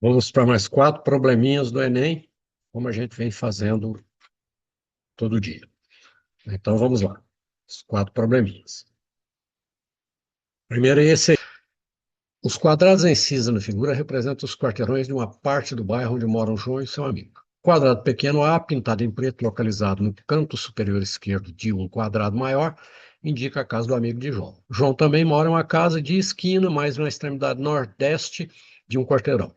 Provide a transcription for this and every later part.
Vamos para mais 4 probleminhas do Enem, como a gente vem fazendo todo dia. Então, vamos lá. Os 4 probleminhas. Primeiro é esse aí. Os quadrados em cinza na figura representam os quarteirões de uma parte do bairro onde moram João e seu amigo. Quadrado pequeno A, pintado em preto, localizado no canto superior esquerdo de um quadrado maior, indica a casa do amigo de João. João também mora em uma casa de esquina, mais na extremidade nordeste de um quarteirão.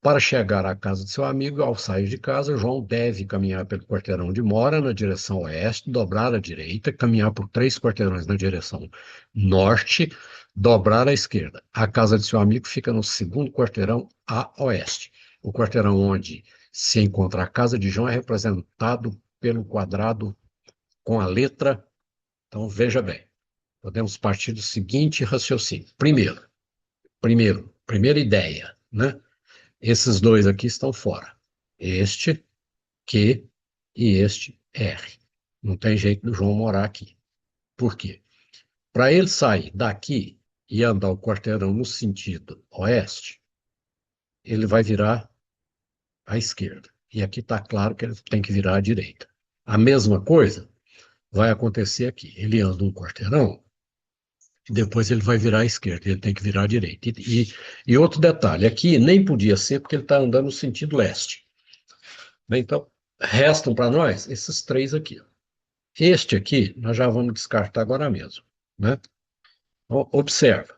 Para chegar à casa de seu amigo, ao sair de casa, João deve caminhar pelo quarteirão de mora na direção oeste, dobrar à direita, caminhar por 3 quarteirões na direção norte, dobrar à esquerda. A casa de seu amigo fica no segundo quarteirão a oeste. O quarteirão onde se encontra a casa de João é representado pelo quadrado com a letra. Então, veja bem, podemos partir do seguinte raciocínio. Primeira ideia, né? Esses dois aqui estão fora. Este Q e este R. Não tem jeito do João morar aqui. Por quê? Para ele sair daqui e andar o quarteirão no sentido oeste, ele vai virar à esquerda. E aqui está claro que ele tem que virar à direita. A mesma coisa vai acontecer aqui. Ele anda um quarteirão, depois ele vai virar à esquerda, ele tem que virar à direita. E outro detalhe, aqui nem podia ser porque ele está andando no sentido leste. Então, restam para nós esses 3 aqui. Este aqui, nós já vamos descartar agora mesmo, né? Observa.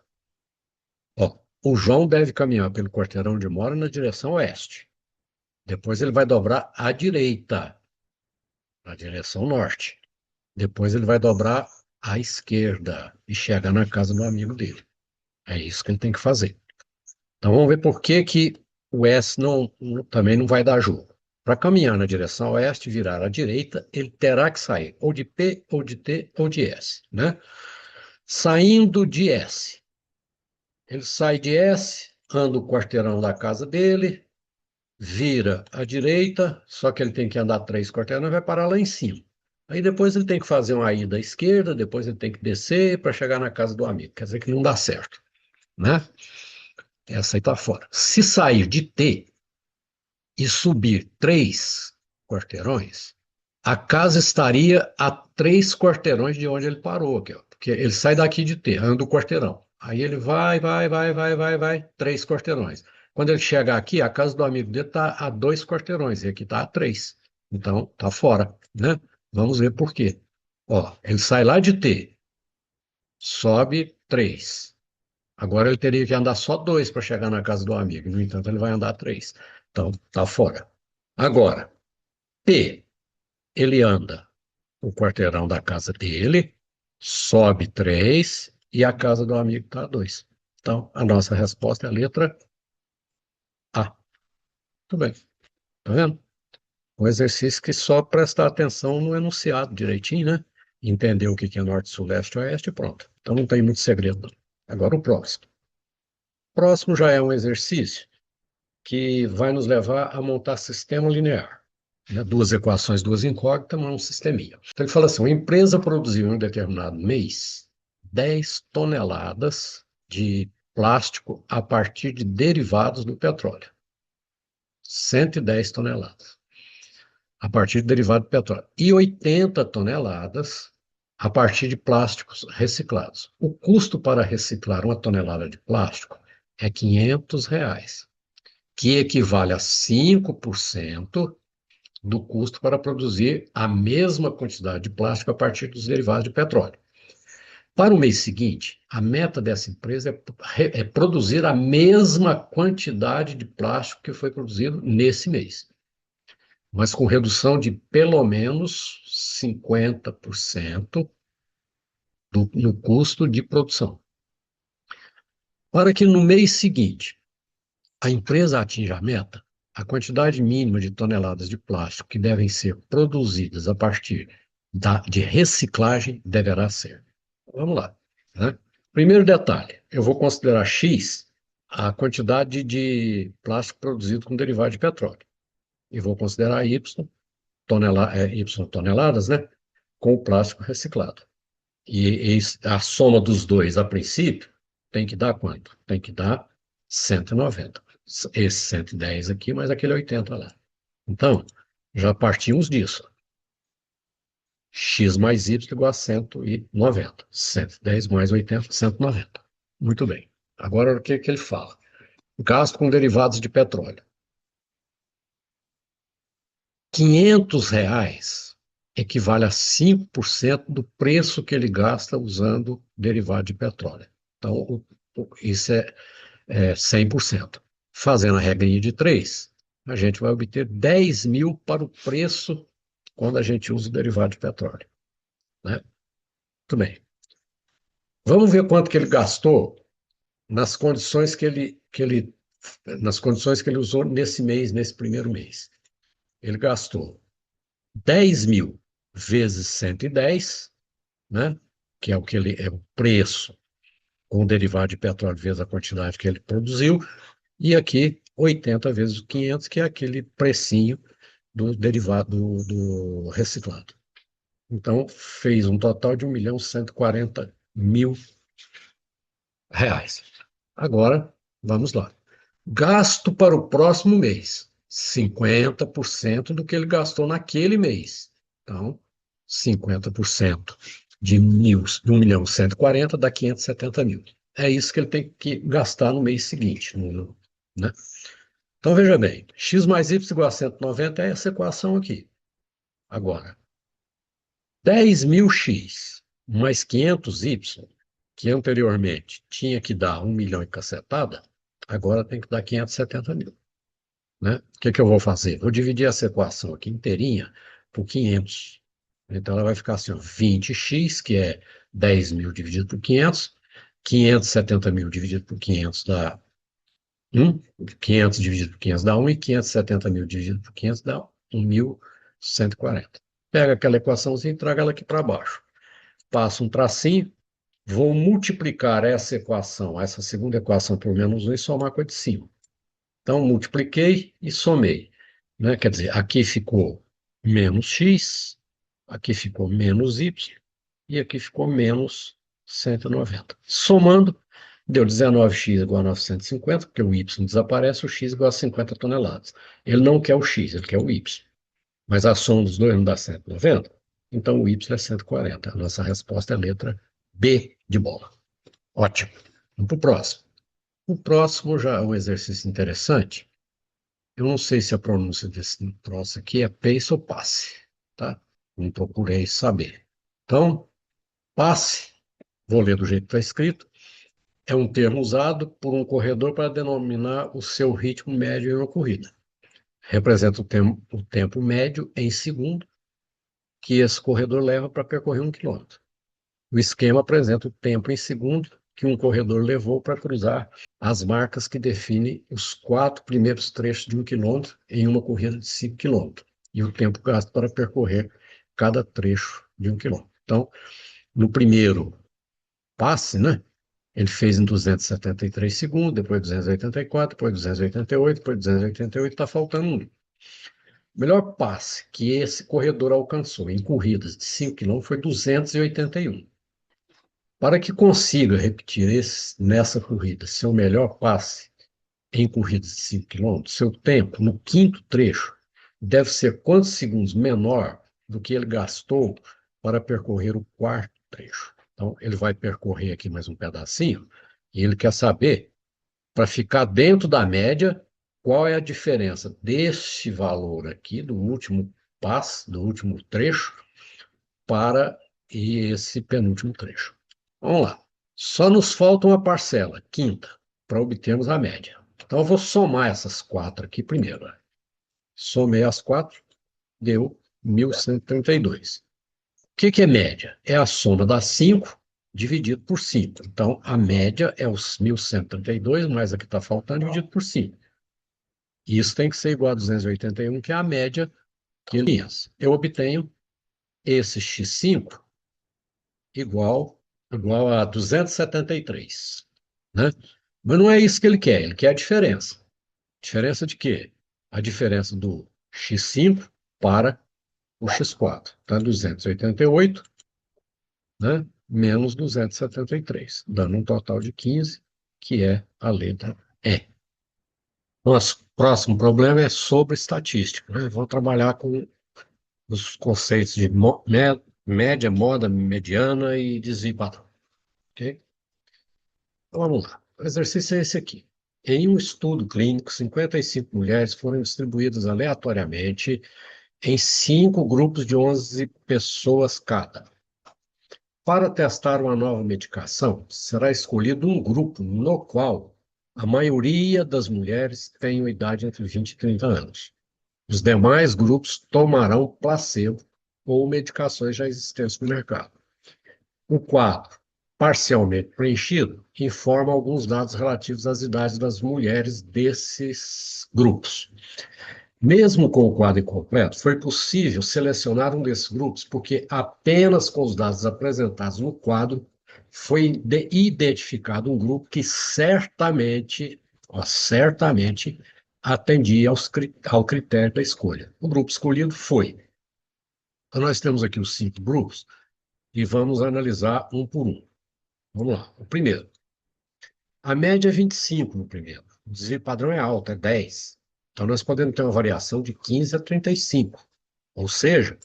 Ó, o João deve caminhar pelo quarteirão onde mora na direção oeste. Depois ele vai dobrar à direita, na direção norte. Depois ele vai dobrar à esquerda e chegar na casa do amigo dele. É isso que ele tem que fazer. Então vamos ver por que o S também não vai dar jogo. Para caminhar na direção oeste, virar à direita, ele terá que sair ou de P, ou de T, ou de S, né? Saindo de S, ele sai de S, anda o quarteirão da casa dele, vira à direita, só que ele tem que andar 3 quarteirões e vai parar lá em cima. Aí depois ele tem que fazer uma ida à esquerda, depois ele tem que descer para chegar na casa do amigo. Quer dizer que não dá certo, né? Essa aí está fora. Se sair de T e subir 3 quarteirões, a casa estaria a 3 quarteirões de onde ele parou, aqui, ó, porque ele sai daqui de T, anda o quarteirão. Aí ele vai, 3 quarteirões. Quando ele chegar aqui, a casa do amigo dele está a 2 quarteirões, e aqui está a 3. Então, está fora, né? Vamos ver por quê. Ó, ele sai lá de T, sobe 3. Agora ele teria que andar só 2 para chegar na casa do amigo. No entanto, ele vai andar 3. Então, está fora. Agora, P, ele anda o quarteirão da casa dele, sobe 3 e a casa do amigo está 2. Então, a nossa resposta é a letra A. Muito bem. Tá vendo? Um exercício que só prestar atenção no enunciado direitinho, né? Entender o que é norte, sul, leste, oeste e pronto. Então, não tem muito segredo. Agora, o próximo. O próximo já é um exercício que vai nos levar a montar sistema linear. Né? 2 equações, 2 incógnitas, mas um sisteminha. Então ele fala assim, uma empresa produziu em um determinado mês 10 toneladas de plástico a partir de derivados do petróleo. 110 toneladas a partir de derivado do petróleo. E 80 toneladas a partir de plásticos reciclados. O custo para reciclar uma tonelada de plástico é R$ 500, que equivale a 5% do custo para produzir a mesma quantidade de plástico a partir dos derivados de petróleo. Para o mês seguinte, a meta dessa empresa é produzir a mesma quantidade de plástico que foi produzido nesse mês, mas com redução de pelo menos 50% no custo de produção. Para que no mês seguinte a empresa atinja a meta, a quantidade mínima de toneladas de plástico que devem ser produzidas a partir de reciclagem deverá ser. Vamos lá, né? Primeiro detalhe, eu vou considerar X a quantidade de plástico produzido com derivado de petróleo. E vou considerar Y, Y toneladas, né? Com o plástico reciclado. E a soma dos dois, a princípio, tem que dar quanto? Tem que dar 190. esse 110 aqui, mais aquele 80 lá. Então, já partimos disso. X mais Y igual a 190. 110 mais 80, 190. Muito bem. Agora, o que que ele fala? Gasto com derivados de petróleo. R$ 500 equivale a 5% do preço que ele gasta usando derivado de petróleo. Então, isso é 100%. Fazendo a regrinha de 3, a gente vai obter 10.000 para o preço quando a gente usa o derivado de petróleo, né? Muito bem. Vamos ver quanto que ele gastou nas condições nas condições que ele usou nesse mês, nesse primeiro mês. Ele gastou 10.000 vezes 110, né? Que é é o preço com o derivado de petróleo vezes a quantidade que ele produziu, e aqui 80 vezes 500, que é aquele precinho do derivado do reciclado. Então, fez um total de 1.140.000 reais. Agora, vamos lá. Gasto para o próximo mês: 50% do que ele gastou naquele mês. Então, 50% de 1.140.000 dá 570.000. É isso que ele tem que gastar no mês seguinte, né? Então, veja bem, x mais y igual a 190 é essa equação aqui. Agora, 10.000x mais 500y, que anteriormente tinha que dar 1 milhão e cacetada, agora tem que dar 570.000, né? O que que eu vou fazer? Vou dividir essa equação aqui inteirinha por 500. Então, ela vai ficar assim, ó, 20x, que é 10.000 dividido por 500, 570.000 dividido por 500 dá 1, 500 dividido por 500 dá 1, e 570.000 dividido por 500 dá 1.140. Pega aquela equaçãozinha e traga ela aqui para baixo. Passo um tracinho, vou multiplicar essa equação, essa segunda equação por menos 1 e somar com a de cima. Então, multipliquei e somei, né? Quer dizer, aqui ficou menos x, aqui ficou menos y, e aqui ficou menos 190. Somando, deu 19x igual a 950, porque o y desaparece, o x igual a 50 toneladas. Ele não quer o x, ele quer o y. Mas a soma dos dois não dá 190, então o y é 140. A nossa resposta é a letra B de bola. Ótimo. Vamos para o próximo. O próximo já é um exercício interessante. Eu não sei se a pronúncia desse troço aqui é pace ou passe, tá? Não procurei saber. Então, passe, vou ler do jeito que está escrito, é um termo usado por um corredor para denominar o seu ritmo médio em uma corrida. Representa o tempo médio em segundo que esse corredor leva para percorrer 1 quilômetro. O esquema apresenta o tempo em segundo que um corredor levou para cruzar as marcas que definem os 4 primeiros trechos de 1 quilômetro em uma corrida de 5 quilômetros, e o tempo gasto para percorrer cada trecho de 1 quilômetro. Então, no primeiro passe, né? Ele fez em 273 segundos, depois 284, depois 288, depois 288, está faltando um. O melhor passe que esse corredor alcançou em corridas de 5 quilômetros foi 281. Para que consiga repetir nessa corrida seu melhor passe em corridas de 5 quilômetros, seu tempo no quinto trecho deve ser quantos segundos menor do que ele gastou para percorrer o quarto trecho. Então, ele vai percorrer aqui mais um pedacinho e ele quer saber, para ficar dentro da média, qual é a diferença deste valor aqui, do último passo, do último trecho, para esse penúltimo trecho. Vamos lá. Só nos falta uma parcela, quinta, para obtermos a média. Então, eu vou somar essas quatro aqui primeiro. Somei as quatro, deu 1.132. O que que é média? É a soma das 5 dividido por 5. Então, a média é os 1.132, mais a que está faltando, dividido por 5. Isso tem que ser igual a 281, que é a média que ele tinha. Eu obtenho esse x5 igual a 273, né? Mas não é isso que ele quer a diferença. Diferença de quê? A diferença do x5 para o x4. Então, 288, né? Menos 273, dando um total de 15, que é a letra E. Nosso próximo problema é sobre estatística, né? Vamos trabalhar com os conceitos de média, moda, mediana e desvio padrão, ok? Então, vamos lá. O exercício é esse aqui. Em um estudo clínico, 55 mulheres foram distribuídas aleatoriamente em 5 grupos de 11 pessoas cada. Para testar uma nova medicação, será escolhido um grupo no qual a maioria das mulheres tenham idade entre 20 e 30 anos. Os demais grupos tomarão placebo ou medicações já existentes no mercado. O quadro, parcialmente preenchido, informa alguns dados relativos às idades das mulheres desses grupos. Mesmo com o quadro incompleto, foi possível selecionar um desses grupos, porque apenas com os dados apresentados no quadro foi identificado um grupo que certamente, ó, certamente atendia ao critério da escolha. O grupo escolhido foi. Então, nós temos aqui os 5 grupos e vamos analisar um por um. Vamos lá. O primeiro. A média é 25 no primeiro. O desvio padrão é alto, é 10. Então, nós podemos ter uma variação de 15 a 35. Ou seja,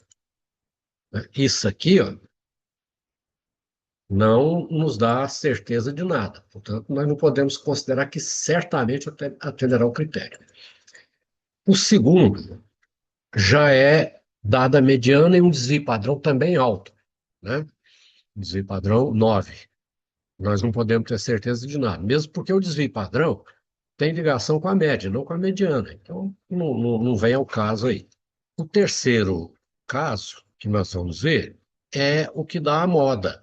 né, isso aqui, ó, não nos dá certeza de nada. Portanto, nós não podemos considerar que certamente atenderá ao critério. O segundo já é dada a mediana e um desvio padrão também alto, né? Desvio padrão 9. Nós não podemos ter certeza de nada, mesmo porque o desvio padrão tem ligação com a média, não com a mediana. Então, não vem ao caso aí. O terceiro caso que nós vamos ver é o que dá a moda.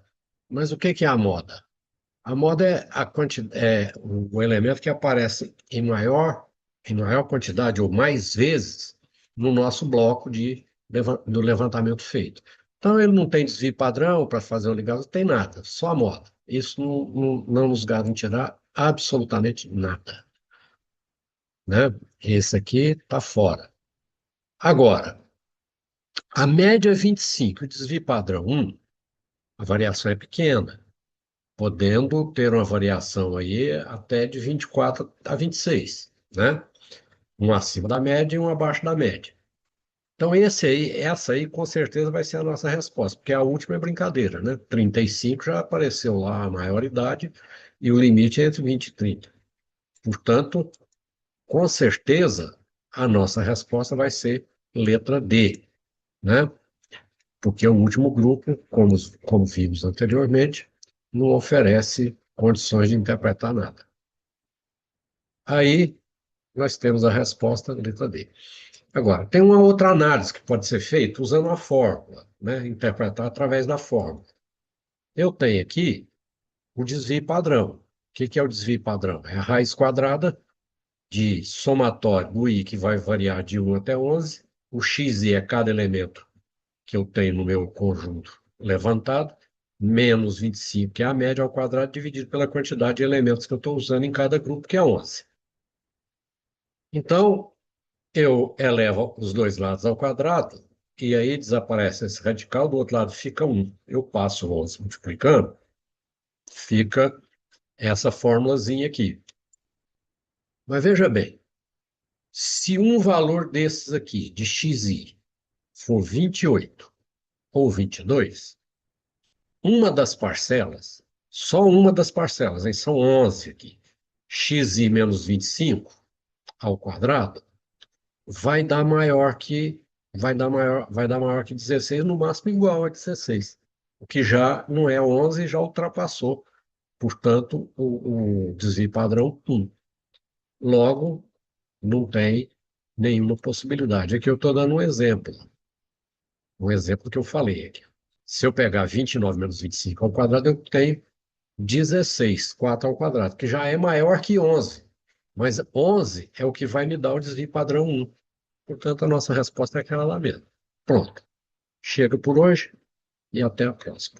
Mas o que é a moda? A moda é, é o elemento que aparece em maior quantidade ou mais vezes no nosso bloco do levantamento feito. Então, ele não tem desvio padrão para fazer uma ligação, não tem nada, só a moda. Isso não nos garantirá absolutamente nada, né? Esse aqui está fora. Agora, a média é 25, o desvio padrão 1, a variação é pequena, podendo ter uma variação aí até de 24 a 26, né? Um acima da média e um abaixo da média. Então, essa aí com certeza vai ser a nossa resposta, porque a última é brincadeira, né? 35 já apareceu lá a maioridade e o limite é entre 20 e 30. Portanto, com certeza, a nossa resposta vai ser letra D, né? Porque o último grupo, como vimos anteriormente, não oferece condições de interpretar nada. Aí, nós temos a resposta letra D. Agora, tem uma outra análise que pode ser feita usando a fórmula, né? Interpretar através da fórmula. Eu tenho aqui o desvio padrão. O que é o desvio padrão? É a raiz quadrada de somatório do i, que vai variar de 1 até 11. O xi é cada elemento que eu tenho no meu conjunto levantado, menos 25, que é a média ao quadrado, dividido pela quantidade de elementos que eu estou usando em cada grupo, que é 11. Então, eu elevo os dois lados ao quadrado, e aí desaparece esse radical, do outro lado fica 1. Eu passo 11 multiplicando, fica essa formulazinha aqui. Mas veja bem, se um valor desses aqui, de xi, for 28 ou 22, uma das parcelas, só uma das parcelas, hein, são 11 aqui, xi menos 25 ao quadrado, vai dar maior que 16, no máximo igual a 16, o que já não é 11, já ultrapassou, portanto, o desvio padrão 1. Logo, não tem nenhuma possibilidade. Aqui eu estou dando um exemplo que eu falei aqui. Se eu pegar 29 menos 25 ao quadrado, eu tenho 16, 4 ao quadrado, que já é maior que 11. Mas 11 é o que vai me dar o desvio padrão 1. Portanto, a nossa resposta é aquela lá mesmo. Pronto. Chega por hoje e até a próxima.